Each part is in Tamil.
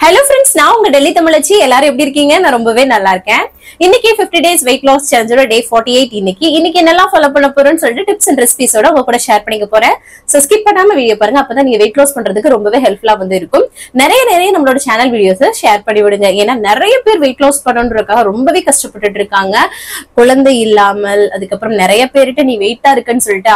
Hello friends, நான் உங்க டெல்லி தமிழச்சி. எல்லாரும் எப்படி இருக்கீங்க? நான் ரொம்பவே நல்லா இருக்கேன். இன்னைக்கு 50 days weight loss challenge day 48. இன்னைக்கு என்னெல்லாம் ஃபாலோ பண்ண போறேன்னு சொல்லிட்டு டிப்ஸ் அண்ட் ரெசிபிஸோட உங்க கூட ஷேர் பண்ணிக்க போறேன். சோ ஸ்கிப் பண்ணாம வீடியோ பாருங்க. அப்பதான் நீங்க weight loss பண்றதுக்கு ரொம்பவே ஹெல்ப்ஃபுல்லா இருக்கும். நிறைய நம்மளோட சேனல் வீடியோஸ் ஷேர் பண்ணி விடுங்க. ஏன்னா நிறைய பேர் weight loss பண்ணணும்ன்றதுக்காக ரொம்பவே கஷ்டப்பட்டுட்டு இருக்காங்க. குழந்தை இல்லாமல் அதுக்கப்புறம் நிறைய பேர்கிட்ட நீ வெயிட்டா இருக்குன்னு சொல்லிட்டு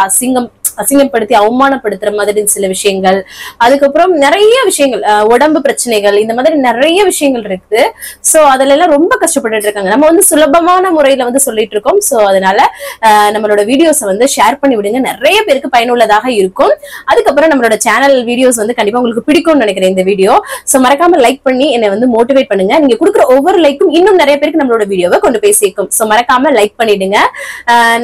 அசிங்கப்படுத்தி அவமானப்படுத்துற மாதிரி சில விஷயங்கள், அதுக்கப்புறம் நிறைய விஷயங்கள், உடம்பு பிரச்சனைகள், இந்த மாதிரி நிறைய விஷயங்கள் இருக்கு. சோ அதுல எல்லாம் ரொம்ப கஷ்டப்பட்டு இருக்காங்க. நம்ம சுலபமான முறையில சொல்லிட்டு இருக்கோம். சோ அதனால நம்மளோட வீடியோஸ் ஷேர் பண்ணி விடுங்க. நிறைய பேருக்கு பயனுள்ளதாக இருக்கும். அதுக்கப்புறம் நம்மளோட சேனல் வீடியோஸ் கண்டிப்பா உங்களுக்கு பிடிக்கும்னு நினைக்கிறேன் இந்த வீடியோ. சோ மறக்காம லைக் பண்ணி என்னை மோட்டிவேட் பண்ணுங்க. நீங்க கொடுக்குற ஒவ்வொரு லைக்கும் இன்னும் நிறைய பேருக்கு நம்மளோட வீடியோவை கொண்டு போய் சேர்க்கும். சோ மறக்காம லைக் பண்ணிடுங்க.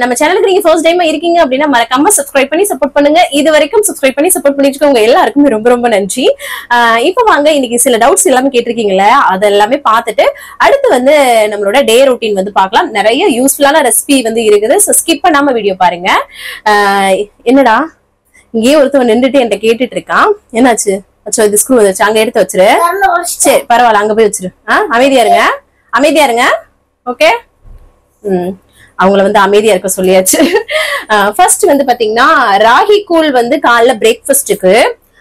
நம்ம சேனலுக்கு நீங்க ஃபர்ஸ்ட் டைம் இருக்கீங்க அப்படின்னா மறக்காம சப்ஸ்கிரைப் பண்ணி சப்போர்ட் பண்ணுங்க. இது வரைக்கும் சப்ஸ்கிரைப் பண்ணி சப்போர்ட் பண்ணிருக்கவங்க எல்லாருக்குமே ரொம்ப நன்றி. இப்ப வாங்க இன்னைக்கு சில டவுட்ஸ் எல்லாமே கேட்டிருக்கீங்களே அதெல்லாமே பார்த்துட்டு அடுத்து நம்மளோட டே ரொட்டீன் பார்க்கலாம். நிறைய யூஸ்ஃபுல்லான ரெசிபி இருக்குது. சோ ஸ்கிப் பண்ணாம வீடியோ பாருங்க. என்னடா இங்கேயே ஒருத்தவன் நின்றுட்டு என்கிட்ட கேட்டுட்டு இருக்கான். என்னாச்சு? இது ஸ்க்ரூ வச்சு அங்க எடுத்து வச்சிரு. சரி பரவாயில்ல, அங்க போய் வச்சிரு. அமைதியா இருங்க. ஓகே. அவங்கள அமைதியா இருக்க சொல்லியாச்சு. ஃபர்ஸ்ட் பாத்தீங்கன்னா ராகி கூழ் காலைல பிரேக்ஃபாஸ்டுக்கு,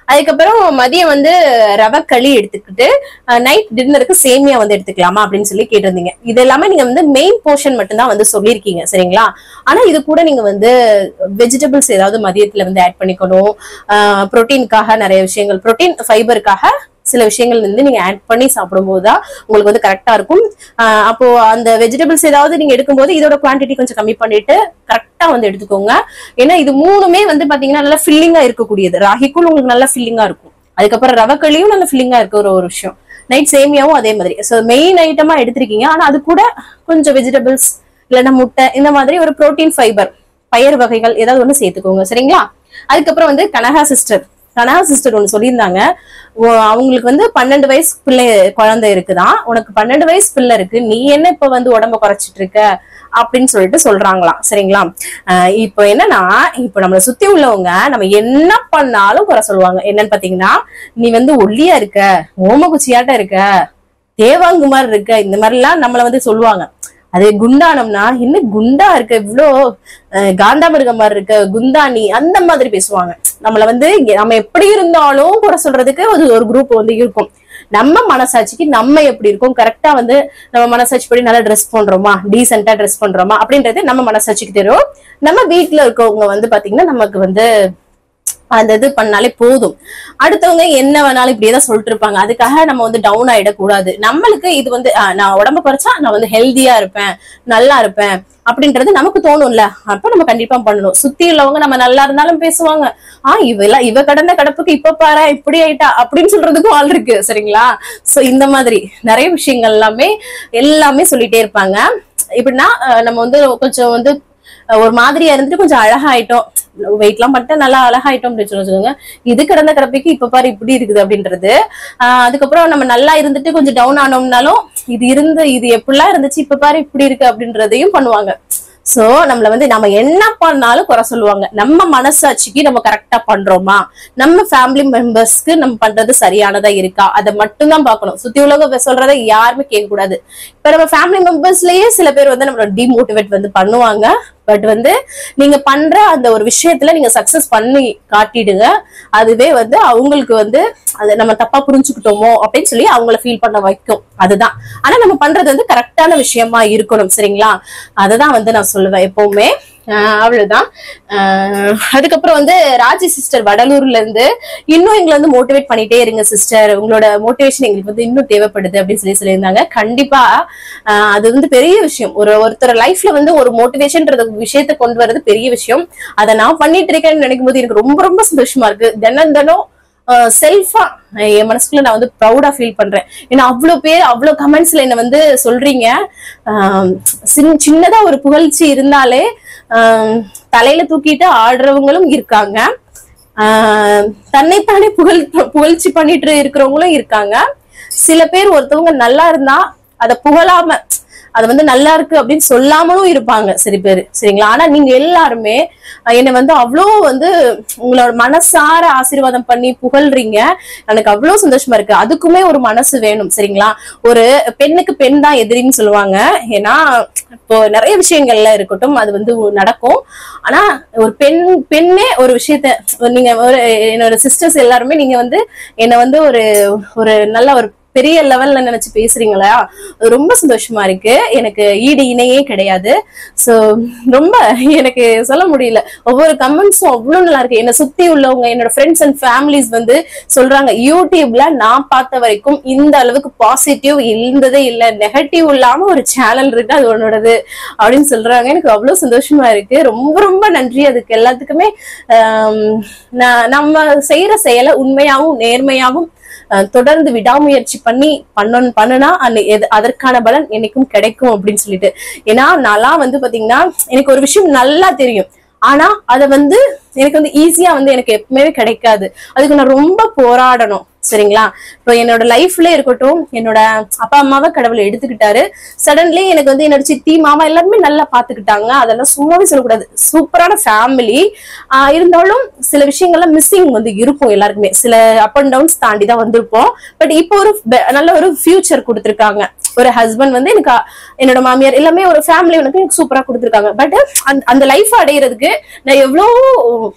அதுக்கப்புறம் மதியம் ரவை களி எடுத்துக்கிட்டு நைட் டின்னருக்கு சேமியா எடுத்துக்கலாமா அப்படின்னு சொல்லி கேட்டிருந்தீங்க. இது எல்லாமே நீங்க மெயின் போர்ஷன் மட்டும் தான் சொல்லியிருக்கீங்க, சரிங்களா? ஆனா இது கூட நீங்க வெஜிடபிள்ஸ் ஏதாவது மதியத்துல ஆட் பண்ணிக்கணும். புரோட்டீனுக்காக நிறைய விஷயங்கள், புரோட்டீன் ஃபைபருக்காக சில விஷயங்கள் நீங்க ஆட் பண்ணி சாப்பிடும் போதுதான் உங்களுக்கு கரெக்டா இருக்கும். அப்போ அந்த வெஜிடபிள்ஸ் ஏதாவது நீங்க எடுக்கும்போது இதோட குவான்டிட்டி கொஞ்சம் கம்மி பண்ணிட்டு கரெக்டா எடுத்துக்கோங்க. ஏன்னா இது மூணுமே பாத்தீங்கன்னா நல்லா ஃபில்லிங்கா இருக்கக்கூடியது. ராகிக்கூழ் உங்களுக்கு நல்லா ஃபில்லிங்கா இருக்கும். அதுக்கப்புறம் ரவக்களியும் நல்ல ஃபில்லிங்கா இருக்க ஒரு விஷயம். நைட் சேமியாவும் அதே மாதிரி. சோ மெயின் ஐட்டமா எடுத்திருக்கீங்க. ஆனா அது கூட கொஞ்சம் வெஜிடபிள்ஸ் இல்லைன்னா முட்டை, இந்த மாதிரி ஒரு புரோட்டீன் ஃபைபர் பயிர் வகைகள் ஏதாவது ஒண்ணு சேர்த்துக்கோங்க, சரிங்களா? அதுக்கப்புறம் கனகா சிஸ்டர் ஒண்ணு சொல்லியிருந்தாங்க. அவங்களுக்கு 12 வயசு குழந்தை இருக்குதான். உனக்கு 12 வயசு பிள்ளை இருக்கு, நீ என்ன இப்ப உடம்ப குறைச்சிட்டு இருக்க அப்படின்னு சொல்லிட்டு சொல்றாங்களாம், சரிங்களா? இப்போ என்னன்னா, இப்ப நம்மளை சுத்தி உள்ளவங்க நம்ம என்ன பண்ணாலும் குறை சொல்லுவாங்க. என்னன்னு பாத்தீங்கன்னா, நீ ஒல்லியா இருக்க, ஓமகுச்சியாட்ட இருக்க, தேவாங்கு மாதிரி இருக்க, இந்த மாதிரி எல்லாம் நம்மள சொல்லுவாங்க. அதே குண்டானம்னா இன்னும் குண்டா இருக்க, இவ்வளோ காண்டாமிருகம் மாதிரி இருக்க, குந்தானி, அந்த மாதிரி பேசுவாங்க. நம்மள நம்ம எப்படி இருந்தாலும் குறை சொல்றதுக்கு ஒரு குரூப் இருக்கும். நம்ம மனசாட்சிக்கு நம்ம எப்படி இருக்கோம், கரெக்டா நம்ம மனசாட்சி படி நல்லா ட்ரெஸ் பண்றோமா, டீசென்டா ட்ரெஸ் பண்றோமா அப்படின்றது நம்ம மனசாட்சிக்கு தெரியும். நம்ம வீட்டுல இருக்கவங்க பாத்தீங்கன்னா நமக்கு அந்த இது பண்ணாலே போதும். அடுத்தவங்க என்ன வேணாலும் இப்படியேதான் சொல்லிட்டு இருப்பாங்க. அதுக்காக நம்ம டவுன் ஆயிடக்கூடாது. நம்மளுக்கு இது நான் உடம்பு குறைச்சா நான் ஹெல்தியா இருப்பேன், நல்லா இருப்பேன் அப்படின்றது நமக்கு தோணும்ல. அப்ப நம்ம கண்டிப்பா பண்ணணும். சுத்தி உள்ளவங்க நம்ம நல்லா இருந்தாலும் பேசுவாங்க. இவ கடந்த கடப்புக்கு இப்ப பாரு இப்படி ஆயிட்டா அப்படின்னு சொல்றதுக்கும் ஆள் இருக்கு, சரிங்களா? சோ இந்த மாதிரி நிறைய விஷயங்கள் எல்லாமே சொல்லிட்டே இருப்பாங்க. இப்படின்னா நம்ம கொஞ்சம் ஒரு மாதிரியா இருந்துட்டு கொஞ்சம் அழகாயிட்டோம், வெயிட் எல்லாம் பண்ணிட்டு நல்லா அழகாயிட்டோம் அப்படின்னு சொல்லுவாங்க. இது கடந்த கிடப்பைக்கு இப்ப பாரு இப்படி இருக்குது அப்படின்றது. அதுக்கப்புறம் நம்ம நல்லா இருந்துட்டு கொஞ்சம் டவுன் ஆனோம்னாலும் இது எப்படிலாம் இருந்துச்சு, இப்ப பாரு இப்படி இருக்கு அப்படின்றதையும் பண்ணுவாங்க. சோ நம்மள நம்ம என்ன பண்ணாலும் குறை சொல்லுவாங்க. நம்ம மனசாட்சிக்கு நம்ம கரெக்டா பண்றோமா, நம்ம ஃபேமிலி மெம்பர்ஸ்க்கு நம்ம பண்றது சரியானதா இருக்கா, அதை மட்டும் தான் பாக்கணும். சுத்தி உலக சொல்றதை யாருமே கேட்க கூடாது. இப்ப நம்ம ஃபேமிலி மெம்பர்ஸ்லயே சில பேர் நம்மளோட டிமோட்டிவேட் பண்ணுவாங்க. பட் நீங்க பண்ற அந்த ஒரு விஷயத்துல நீங்க சக்சஸ் பண்ணி காட்டிடுங்க. அதுவே அவங்களுக்கு அதை நம்ம தப்பா புரிஞ்சுக்கிட்டோமோ அப்படின்னு சொல்லி அவங்கள ஃபீல் பண்ண வைக்கும். அதுதான். ஆனா நம்ம பண்றது கரெக்டான விஷயமா இருக்கணும், சரிங்களா? அதுதான் நான் சொல்லுவேன் எப்பவுமே. அவ்வளவுதான். அதுக்கப்புறம் ராஜி சிஸ்டர் வடலூர்ல இருந்து இன்னும் எங்களை மோட்டிவேட் பண்ணிட்டே இருங்க சிஸ்டர், உங்களோட மோட்டிவேஷன் எங்களுக்கு இன்னும் தேவைப்படுது அப்படின்னு சொல்லியிருந்தாங்க. கண்டிப்பா அது பெரிய விஷயம். ஒருத்தர் லைஃப்ல ஒரு மோட்டிவேஷன்ன்ற விஷயத்த கொண்டு வர்றது பெரிய விஷயம். அதை நான் பண்ணிட்டு இருக்கேன்னு நினைக்கும் போது எனக்கு ரொம்ப சந்தோஷமா இருக்கு. தினம் செல்ஃபா என் மனசுக்குள்ள நான் ப்ரௌடா ஃபீல் பண்றேன். ஏன்னா அவ்வளவு பேர் அவ்வளவு கமெண்ட்ஸ்ல என்ன சொல்றீங்க. சின்னதா ஒரு புகழ்ச்சி இருந்தாலே தலையில தூக்கிட்டு ஆடுறவங்களும் இருக்காங்க, தன்னைத்தானே புகழ்ச்சி பண்ணிட்டு இருக்கிறவங்களும் இருக்காங்க. சில பேர் ஒருத்தவங்க நல்லா இருந்தா அதை புகழாம அது வந்து நல்லா இருக்கு அப்படின்னு சொல்லாமலும் இருப்பாங்க சில பேர், சரிங்களா? ஆனா நீங்க எல்லாருமே என்னை வந்து அவ்வளோ வந்து உங்களோட மனசார ஆசீர்வாதம் பண்ணி புகழ்றீங்க. எனக்கு அவ்வளவு சந்தோஷமா இருக்கு. அதுக்குமே ஒரு மனசு வேணும், சரிங்களா? ஒரு பெண்ணுக்கு பெண் தான் எதிரின்னு சொல்லுவாங்க. ஏன்னா இப்போ நிறைய விஷயங்கள்ல இருக்கட்டும் அது வந்து நடக்கும். ஆனா ஒரு பெண்ணே ஒரு விஷயத்த நீங்க என்னோட சிஸ்டர்ஸ் எல்லாருமே நீங்க வந்து என்ன வந்து ஒரு ஒரு நல்ல ஒரு பெரிய லெவல்ல நினைச்சு பேசுறீங்களா, ரொம்ப சந்தோஷமா இருக்கு. எனக்கு ஈடு இணையே கிடையாது. சோ ரொம்ப எனக்கு சொல்ல முடியல. ஒவ்வொரு கமெண்ட்ஸும் அவ்வளவு நல்லா இருக்கு. என்னை சுத்தி உள்ளவங்க என்னோட ஃப்ரெண்ட்ஸ் அண்ட் ஃபேமிலிஸ் வந்து சொல்றாங்க, யூடியூப்ல நான் பார்த்த வரைக்கும் இந்த அளவுக்கு பாசிட்டிவ் இருந்ததே இல்லை, நெகட்டிவ் இல்லாம ஒரு சேனல் இருக்கு, அது உன்னோடது அப்படின்னு சொல்றாங்க. எனக்கு அவ்வளவு சந்தோஷமா இருக்கு. ரொம்ப ரொம்ப நன்றி. அதுக்கு எல்லாத்துக்குமே நம்ம செய்யற செயலை உண்மையாவும் நேர்மையாவும் தொடர்ந்து விடாமுயற்சி பண்ணி பண்ணுனா அதற்கான பலன் என்னைக்கும் கிடைக்கும் அப்படின்னு சொல்லிட்டு. ஏன்னா நான்லாம் வந்து பாத்தீங்கன்னா எனக்கு ஒரு விஷயம் நல்லா தெரியும், ஆனா அத வந்து எனக்கு வந்து ஈஸியா வந்து எனக்கு எப்பவுமே கிடைக்காது. அதுக்கு நான் ரொம்ப போராடணும், சரிங்களா? இப்போ என்னோட லைஃப்ல இருக்கட்டும், என்னோட அப்பா அம்மாவை கடவுளை எடுத்துக்கிட்டாரு. சடன்லி எனக்கு வந்து என்னோட சித்தி மாமா எல்லாருமே நல்லா பாத்துக்கிட்டாங்க. அதெல்லாம் சும்மாவே சொல்லக்கூடாது, சூப்பரான ஃபேமிலி. இருந்தாலும் சில விஷயங்கள்லாம் மிஸ்ஸிங் வந்து இருக்கும் எல்லாருக்குமே. சில அப் அண்ட் டவுன்ஸ் தாண்டி தான் வந்திருப்போம். பட் இப்போ ஒரு நல்ல ஒரு ஃபியூச்சர் கொடுத்துருக்காங்க. ஒரு ஹஸ்பண்ட் வந்து எனக்கு, என்னோட மாமியார் எல்லாமே ஒரு ஃபேமிலி எனக்கு சூப்பரா கொடுத்துருக்காங்க. பட் அந்த லைஃப் அடையிறதுக்கு நான் எவ்வளோ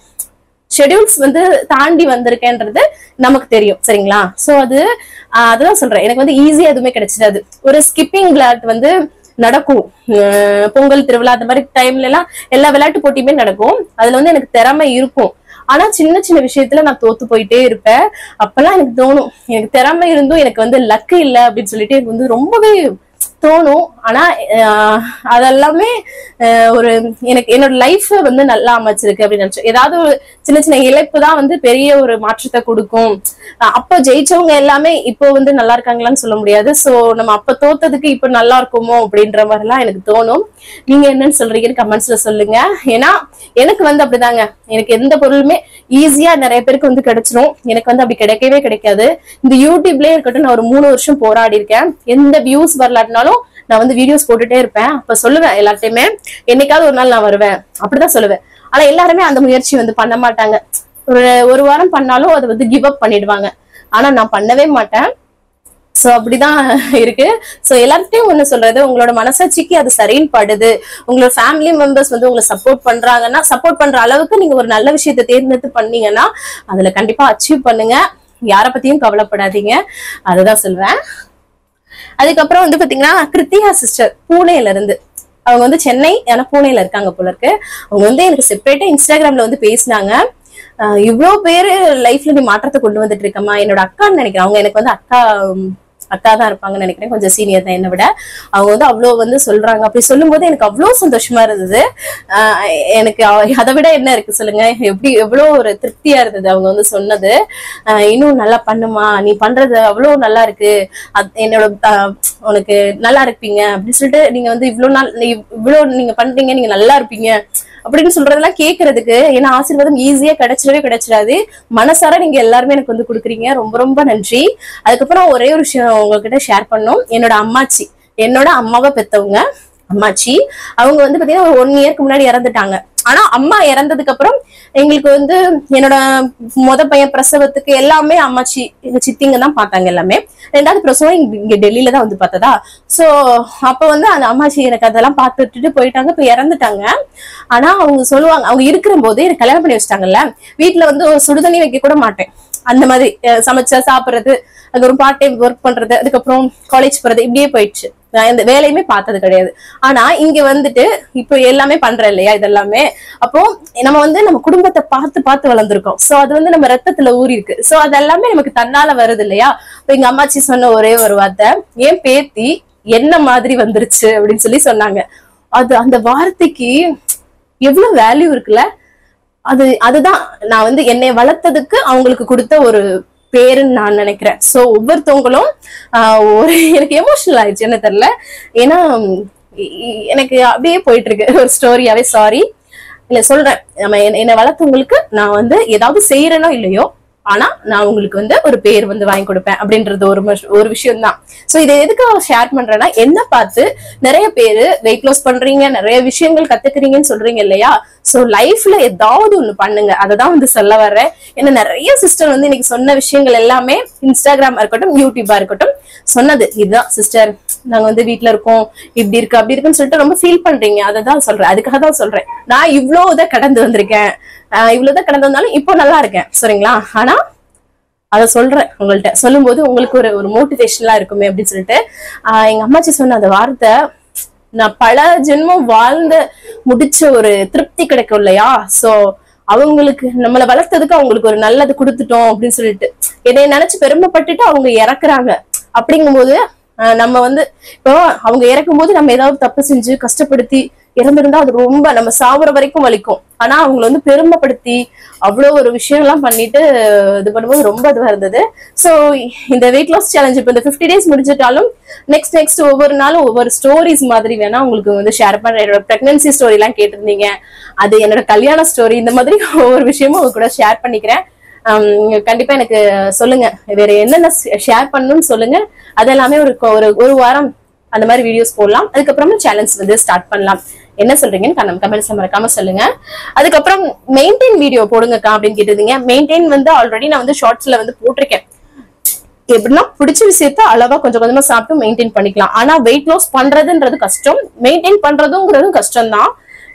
ஷெடியூல்ஸ் வந்து தாண்டி வந்திருக்கேன்றது நமக்கு தெரியும், சரிங்களா? சோ அதுதான் சொல்றேன், எனக்கு வந்து ஈஸியா எதுவுமே கிடைச்சிடாது. ஒரு ஸ்கிப்பிங் விளையாட்டு வந்து நடக்கும், பொங்கல் திருவிழா அந்த மாதிரி டைம்ல எல்லாம் எல்லா விளையாட்டு போட்டியுமே நடக்கும். அதுல வந்து எனக்கு திறமை இருக்கும். ஆனா சின்ன சின்ன விஷயத்துல நான் தோத்து போயிட்டே இருப்பேன். அப்பெல்லாம் எனக்கு தோணும், எனக்கு திறமை இருந்தும் எனக்கு வந்து லக்கு இல்லை அப்படின்னு சொல்லிட்டு எனக்கு வந்து ரொம்பவே தோணும். ஆனா அதெல்லாமே ஒரு எனக்கு என்னோட லைஃப் வந்து நல்லா அமைச்சிருக்கு அப்படின்னு நினைச்சேன். ஏதாவது சின்ன சின்ன இழப்பு தான் வந்து பெரிய ஒரு மாற்றத்தை கொடுக்கும். அப்ப ஜெயிச்சவங்க எல்லாமே இப்போ வந்து நல்லா இருக்காங்களான்னு சொல்ல முடியாது. சோ நம்ம அப்ப தோத்ததுக்கு இப்ப நல்லா இருக்குமோ அப்படின்ற மாதிரி எல்லாம் எனக்கு தோணும். நீங்க என்னன்னு சொல்றீங்கன்னு கமெண்ட்ஸ்ல சொல்லுங்க. ஏன்னா எனக்கு வந்து அப்படிதாங்க, எனக்கு எந்த பொருளுமே ஈஸியா நிறைய பேருக்கு வந்து கிடைச்சிரும், எனக்கு வந்து அப்படி கிடைக்கவே கிடைக்காது. இந்த யூடியூப்லயே இருக்கட்டும், நான் ஒரு 3 வருஷம் போராடி இருக்கேன். எந்த வியூஸ் வரலாட்டினாலும் நான் வந்து வீடியோஸ் போட்டுட்டே இருப்பேன். அப்ப சொல்லுவேன் எல்லாத்தையுமே, என்னைக்காவது ஒரு நாள் நான் வருவேன் அப்படிதான் சொல்லுவேன். ஆனா எல்லாருமே அந்த முயற்சி வந்து பண்ண மாட்டாங்க. ஒரு வாரம் பண்ணாலும் அதை வந்து கிவ் அப் பண்ணிடுவாங்க. ஆனா நான் பண்ணவே மாட்டேன். சோ அப்படிதான் இருக்கு. சோ எல்லார்கிட்டையும் ஒண்ணு சொல்றது, உங்களோட மனசாட்சிக்கு அது சரின்னு படுது, உங்களோட ஃபேமிலி மெம்பர்ஸ் வந்து உங்களை சப்போர்ட் பண்றாங்கன்னா, சப்போர்ட் பண்ற அளவுக்கு நீங்க ஒரு நல்ல விஷயத்தை தேர்ந்தெடுத்து பண்ணீங்கன்னா அதுல கண்டிப்பா அச்சீவ் பண்ணுங்க. யார பத்தியும் கவலைப்படாதீங்க, அதுதான் சொல்வேன். அதுக்கப்புறம் வந்து பாத்தீங்கன்னா கிருத்திகா சிஸ்டர் பூனேல இருந்து, அவங்க வந்து சென்னை ஆனா பூனேல இருக்காங்க போல இருக்கு. அவங்க வந்து எனக்கு செப்பரேட்டா இன்ஸ்டாகிராம்ல வந்து பேசினாங்க. இவ்வளவு பேரு லைஃப்ல நீ மாற்றத்தை கொண்டு வந்துட்டு இருக்கமா, என்னோட அக்கான்னு நினைக்கிறேன். அவங்க எனக்கு வந்து அக்கா தான் இருப்பாங்கன்னு நினைக்கிறேன், கொஞ்சம் சீனியர் தான் என்னை விட. அவங்க வந்து அவ்வளவு வந்து சொல்றாங்க. அப்படி சொல்லும் போது எனக்கு அவ்வளவு சந்தோஷமா இருந்தது. எனக்கு அதை விட என்ன இருக்கு சொல்லுங்க, எவ்வளவு ஒரு திருப்தியா இருந்தது அவங்க வந்து சொன்னது. இன்னும் நல்லா பண்ணுமா, நீ பண்றது அவ்வளவு நல்லா இருக்கு, என்னோட உனக்கு நல்லா இருப்பீங்க அப்படின்னு சொல்லிட்டு, நீங்க வந்து இவ்வளவு நீங்க பண்றீங்க, நீங்க நல்லா இருப்பீங்க அப்படின்னு சொல்றதெல்லாம் கேட்கறதுக்கு, ஏன்னா ஆசீர்வாதம் ஈஸியா கிடைச்சிடாது. மனசார நீங்க எல்லாருமே எனக்கு வந்து கொடுக்குறீங்க. ரொம்ப ரொம்ப நன்றி. அதுக்கப்புறம் ஒரே ஒரு விஷயம் உங்ககிட்ட ஷேர் பண்ணோம். என்னோட அம்மாச்சி, என்னோட அம்மாவை பெத்தவங்க அம்மாச்சி, அவங்க வந்து பாத்தீங்கன்னா ஒரு 1 இயர்க்கு முன்னாடி இறந்துட்டாங்க. ஆனா அம்மா இறந்ததுக்கு அப்புறம் எங்களுக்கு வந்து என்னோட பையன் பிரசவத்துக்கு எல்லாமே அம்மாச்சி எங்க சித்திங்க தான் பார்த்தாங்க எல்லாமே. 2வது பிரசவம் இங்க டெல்லியில தான் வந்து பார்த்ததா. சோ அப்ப வந்து அந்த அம்மாச்சி எனக்கு அதெல்லாம் பார்த்துட்டு போயிட்டாங்க, இப்ப இறந்துட்டாங்க. ஆனா அவங்க சொல்லுவாங்க, அவங்க இருக்கிற போது எனக்கு கல்யாணம் பண்ணி வச்சிட்டாங்கல்ல, வீட்டுல வந்து சுடுதண்ணி வைக்க கூட மாட்டேன். அந்த மாதிரி சமைச்சா சாப்பிடுறது, அதுக்கப்புறம் பார்ட் டைம் ஒர்க் பண்றது, அதுக்கப்புறம் காலேஜ் போறது, இப்படியே போயிடுச்சு. நான் இந்த வேலையுமே பார்த்தது கிடையாது. ஆனா இங்க வந்துட்டு இப்ப எல்லாமே பண்றேன் இல்லையா, இதெல்லாமே அப்போ நம்ம வந்து நம்ம குடும்பத்தை பார்த்து வளர்ந்துருக்கோம். சோ அது வந்து நம்ம ரத்தத்துல ஊறி இருக்கு. சோ அது எல்லாமே நமக்கு தன்னால வருது இல்லையா. இப்ப எங்க அம்மாச்சி சொன்ன ஒரே ஒரு வார்த்தை, ஏன் பேத்தி என்ன மாதிரி வந்துருச்சு அப்படின்னு சொல்லி சொன்னாங்க. அந்த வார்த்தைக்கு எவ்வளவு வேல்யூ இருக்குல்ல. அதுதான் நான் வந்து என்னை வளர்த்ததுக்கு அவங்களுக்கு கொடுத்த ஒரு பேருன்னு நான் நினைக்கிறேன். சோ ஒவ்வொருத்தவங்களும் ஒரு எனக்கு எமோஷனல் ஆயிடுச்சு, என்ன தெரியல. ஏன்னா எனக்கு அப்படியே போயிட்டு இருக்கு ஒரு ஸ்டோரியாவே. சாரி இல்ல சொல்றேன், நம்ம என்னை வளர்த்தவங்களுக்கு நான் வந்து ஏதாவது செய்யறேனோ இல்லையோ, ஆனா நான் உங்களுக்கு வந்து ஒரு பேர் வந்து வாங்கி கொடுப்பேன் அப்படின்றது ஒரு விஷயம் தான். சோ இதை எதுக்காக ஷேர் பண்றேன்னா, என்ன பார்த்து நிறைய பேரு வெயிட் லாஸ் பண்றீங்க, நிறைய விஷயங்கள் கத்துக்கிறீங்கன்னு சொல்றீங்க இல்லையா? சோ லைஃப்ல ஏதாவது ஒண்ணு பண்ணுங்க, அததான் வந்து சொல்ல வர்றேன். ஏன்னா நிறைய சிஸ்டர் வந்து இன்னைக்கு சொன்ன விஷயங்கள் எல்லாமே இன்ஸ்டாகிராமா இருக்கட்டும், யூடியூபா இருக்கட்டும் சொன்னது இதுதான். சிஸ்டர் நாங்க வந்து வீட்டுல இருக்கோம், இப்படி இருக்கு அப்படி இருக்குன்னு சொல்லிட்டு ரொம்ப ஃபீல் பண்றீங்க, அததான் சொல்றேன். அதுக்காக தான் சொல்றேன். நான் இவ்வளவுதான் கடந்து வந்திருக்கேன், இவ்வளவுதான் கடந்து வந்தாலும் இப்போ நல்லா இருக்கேன் சரிங்களா. ஆனா அத சொல்றேன் உங்கள்ட்ட சொல்லும் போது உங்களுக்கு ஒரு மோட்டிவேஷனலா இருக்குமே அப்படின்னு சொல்லிட்டு. எங்க அம்மாச்சி சொன்ன அந்த வார்த்தை நான் பல ஜென்மம் வாழ்ந்து முடிச்ச ஒரு திருப்தி கிடைக்கும் இல்லையா? சோ அவங்களுக்கு நம்மளை வளர்த்ததுக்கு அவங்களுக்கு ஒரு நல்லது கொடுத்துட்டோம் அப்படின்னு சொல்லிட்டு என்னை நினைச்சு பெருமைப்பட்டுட்டு அவங்க இறக்குறாங்க. அப்படிங்கும்போது நம்ம வந்து இப்போ அவங்க இறக்கும் போது நம்ம ஏதாவது தப்பு செஞ்சு கஷ்டப்படுத்தி இறந்திருந்தா அது ரொம்ப நம்ம சாவுற வரைக்கும் வலிக்கும். ஆனா அவங்களை வந்து பெருமைப்படுத்தி அவ்வளவு ஒரு விஷயம் எல்லாம் பண்ணிட்டு இது பண்ணும்போது ரொம்ப இதுவா இருந்தது. சோ இந்த வெயிட் லாஸ் சேலஞ்ச் இப்ப இந்த 50 days முடிஞ்சிட்டாலும் நெக்ஸ்ட் ஒவ்வொரு நாளும் ஒவ்வொரு ஸ்டோரிஸ் மாதிரி வேணா உங்களுக்கு வந்து ஷேர் பண்றேன். என்னோட பிரெக்னன்சி ஸ்டோரி எல்லாம் கேட்டிருந்தீங்க, அது என்னோட கல்யாண ஸ்டோரி, இந்த மாதிரி ஒவ்வொரு விஷயமும் உங்க கூட ஷேர் பண்ணிக்கிறேன். கண்டிப்பா எனக்கு சொல்லுங்க வேற என்னென்ன ஷேர் பண்ணணும்னு சொல்லுங்க. அதெல்லாமே ஒரு வாரம் அந்த மாதிரி வீடியோஸ் போடலாம். அதுக்கப்புறமா சேலஞ்ச் வந்து ஸ்டார்ட் பண்ணலாம். என்ன சொல்றீங்கன்னு கமெண்ட்ஸ் மறக்காம சொல்லுங்க. அதுக்கப்புறம் மெயின்டைன் வீடியோ போடுங்கக்கா அப்படின்னு கேட்டிருந்தீங்க. மெயின்டைன் வந்து ஆல்ரெடி நான் வந்து ஷார்ட்ஸ்ல வந்து போட்டிருக்கேன். எப்படின்னா பிடிச்ச விஷயத்த அளவா கொஞ்சம் கொஞ்சமா சாப்பிட்டு மெயின்டைன் பண்ணிக்கலாம். ஆனா வெயிட் லாஸ் பண்றதுன்றது கஷ்டம், மெயின்டைன் பண்றதுங்கிறதும் கஷ்டம் தான்.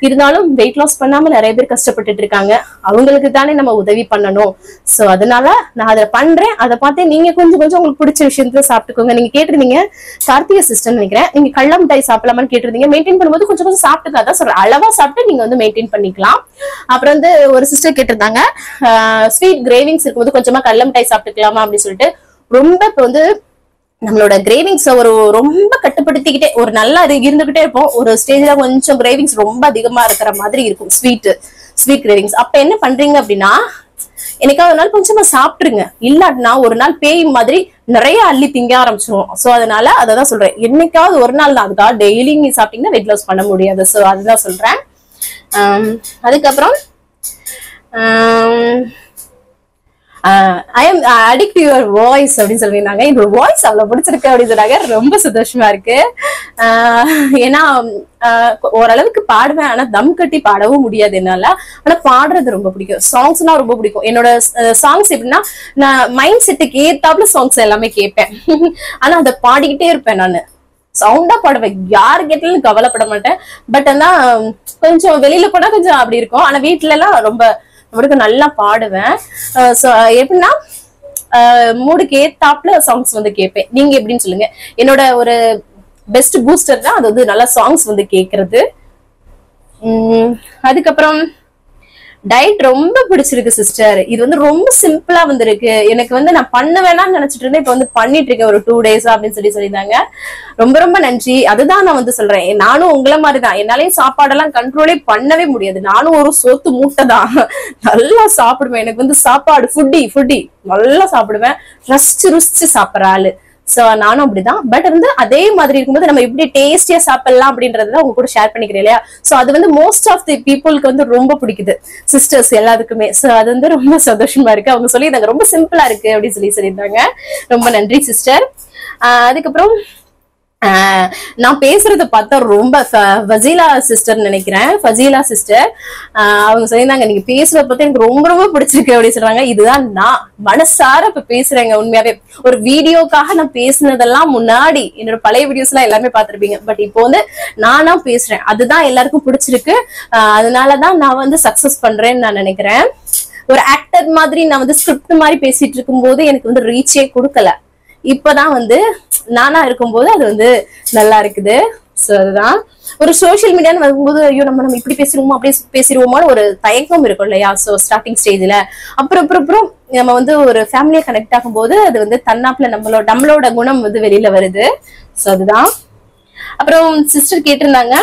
இருந்தாலும் வெயிட் லாஸ் பண்ணாம நிறைய பேர் கஷ்டப்பட்டுட்டு இருக்காங்க. அவங்களுக்கு தானே நம்ம உதவி பண்ணணும். சோ அதனால நான் அதை பண்றேன். அதை பார்த்து நீங்க கொஞ்சம் கொஞ்சம் உங்களுக்கு பிடிச்ச விஷயத்த சாப்பிட்டுக்கோங்க. நீங்க கேட்டிருந்தீங்க கார்த்திகை சிஸ்டர் நினைக்கிறேன், நீங்க கடலை மிட்டாய் சாப்பிடலாமான்னு கேட்டிருந்தீங்க. மெயின்டைன் பண்ணும்போது கொஞ்சம் கொஞ்சம் சாப்பிட்டுக்க, அதான் சொல்றேன். அளவா சாப்பிட்டு நீங்க வந்து மெயின்டைன் பண்ணிக்கலாம். அப்புறம் வந்து ஒரு சிஸ்டர் கேட்டிருந்தாங்க ஸ்வீட் கிரேவிங்ஸ் இருக்கும்போது கொஞ்சமா கடலை மிட்டாய் சாப்பிட்டுக்கலாமா அப்படின்னு சொல்லிட்டு. ரொம்ப இப்ப வந்து நம்மளோட கிரேவிங்ஸ் ரொம்ப கட்டுப்படுத்திக்கிட்டே ஒரு நல்லா இருந்துகிட்டே இருப்போம். ஒரு ஸ்டேஜ்ல கொஞ்சம் கிரேவிங்ஸ் ரொம்ப அதிகமா இருக்கிற மாதிரி இருக்கும், ஸ்வீட் கிரேவிங்ஸ். அப்ப என்ன பண்றீங்க அப்படின்னா, என்னைக்காவது ஒரு நாள் கொஞ்சமா சாப்பிட்டுருங்க. இல்லாட்டினா ஒரு நாள் பேய் மாதிரி நிறைய அள்ளி திங்க ஆரம்பிச்சிருவோம். சோ அதனால அததான் சொல்றேன், என்னைக்காவது ஒரு நாள் தான், அதுக்காக டெய்லி நீ சாப்பிட்டீங்கன்னா வெயிட் லாஸ் பண்ண முடியாது. சோ அதுதான் சொல்றேன். அதுக்கப்புறம் I am addict your voice அப்படின்னு சொல்லியிருந்தாங்க. என்னோட வாய்ஸ் அவ்வளவு பிடிச்சிருக்கு அப்படின்னு சொன்னாங்க. ரொம்ப சந்தோஷமா இருக்கு. ஏன்னா ஓரளவுக்கு பாடுவேன், ஆனா தம் கட்டி பாடவும் முடியாது என்னால. ஆனா பாடுறது ரொம்ப பிடிக்கும், சாங்ஸ்லாம் ரொம்ப பிடிக்கும். என்னோட சாங்ஸ் எப்படின்னா, நான் மைண்ட் செட்டுக்கு ஏத்தாப்புல சாங்ஸ் எல்லாமே கேட்பேன். ஆனா அதை பாடிக்கிட்டே இருப்பேன். நானு சவுண்டா பாடுவேன், யாரு கேட்டாலும் கவலைப்பட மாட்டேன். பட் ஆனா கொஞ்சம் வெளியில போனா கொஞ்சம் அப்படி இருக்கும். ஆனா வீட்டுல எல்லாம் ரொம்ப நல்லா பாடுவேன். எப்படின்னா மூடுக்கு ஏத்தாப்புல சாங்ஸ் வந்து கேட்பேன். நீங்க எப்படின்னு சொல்லுங்க. என்னோட ஒரு பெஸ்ட் பூஸ்டர் தான் அது வந்து நல்லா சாங்ஸ் வந்து கேட்கறது. அதுக்கப்புறம் டயட் ரொம்ப பிடிச்சிருக்கு சிஸ்டர். இது வந்து ரொம்ப சிம்பிளா வந்திருக்கு. எனக்கு வந்து நான் பண்ண வேணாம்னு நினைச்சிட்டு இருந்தேன், இப்ப வந்து பண்ணிட்டு இருக்கேன் ஒரு 2 days அப்படின்னு சொல்லியிருந்தாங்க. ரொம்ப ரொம்ப நன்றி. அதுதான் நான் வந்து சொல்றேன், நானும் உங்களை மாதிரிதான். என்னாலையும் சாப்பாடெல்லாம் கண்ட்ரோலே பண்ணவே முடியாது. நானும் ஒரு சோத்து மூட்டை தான், நல்லா சாப்பிடுவேன். எனக்கு வந்து சாப்பாடு ஃபுட்டி நல்லா சாப்பிடுவேன், ருசிச்சு சாப்பிடுற ஆளு. சோ நானும் அப்படிதான். பட் வந்து அதே மாதிரி இருக்கும்போது நம்ம எப்படி டேஸ்டியா சாப்பிடலாம் அப்படின்றத உங்க கூட ஷேர் பண்ணிக்கிறேன் இல்லையா? சோ அது வந்து மோஸ்ட் ஆஃப் தி பீப்புளுக்கு வந்து ரொம்ப பிடிக்குது, சிஸ்டர்ஸ் எல்லாத்துக்குமே. சோ அது வந்து ரொம்ப சந்தோஷமா இருக்கு. அவங்க சொல்லியிருந்தாங்க ரொம்ப சிம்பிளா இருக்கு அப்படின்னு சொல்லியிருந்தாங்க. ரொம்ப நன்றி சிஸ்டர். அதுக்கப்புறம் நான் பேசுறத பார்த்தா ரொம்ப ஃபசீலா சிஸ்டர் நினைக்கிறேன், ஃபசீலா சிஸ்டர். அவங்க சொல்லியிருந்தாங்க நீங்க பேசுறத பார்த்தா எனக்கு ரொம்ப ரொம்ப பிடிச்சிருக்கு அப்படின்னு சொல்றாங்க. இதுதான் நான் மனசார இப்ப பேசுறேங்க. உண்மையாவே ஒரு வீடியோக்காக நான் பேசுனதெல்லாம் முன்னாடி என்னோட பழைய வீடியோஸ் எல்லாம் எல்லாமே பார்த்திருப்பீங்க. பட் இப்போ வந்து நானா பேசுறேன், அதுதான் எல்லாருக்கும் பிடிச்சிருக்கு. அதனாலதான் நான் வந்து சக்சஸ் பண்றேன்னு நான் நினைக்கிறேன். ஒரு ஆக்டர் மாதிரி நான் வந்து ஸ்கிரிப்ட் மாதிரி பேசிட்டு இருக்கும் போது எனக்கு வந்து ரீச்சே கொடுக்கல. இப்பதான் வந்து நானா இருக்கும்போது அது வந்து நல்லா இருக்குது. சோ அதுதான் ஒரு சோசியல் மீடியான்னு வரும்போது ஐயோ நம்ம இப்படி பேசிடுவோமோ அப்படி பேசிடுவோமோன்னு ஒரு தயக்கம் இருக்கும் இல்லையா? சோ ஸ்டார்டிங் ஸ்டேஜ்ல அப்புறம் நம்ம வந்து ஒரு ஃபேமிலியா கனெக்ட் ஆகும் போது அது வந்து தன்னாப்புல நம்மளோட குணம் வந்து வெளியில வருது. சோ அதுதான். அப்புறம் சிஸ்டர் கேட்டிருந்தாங்க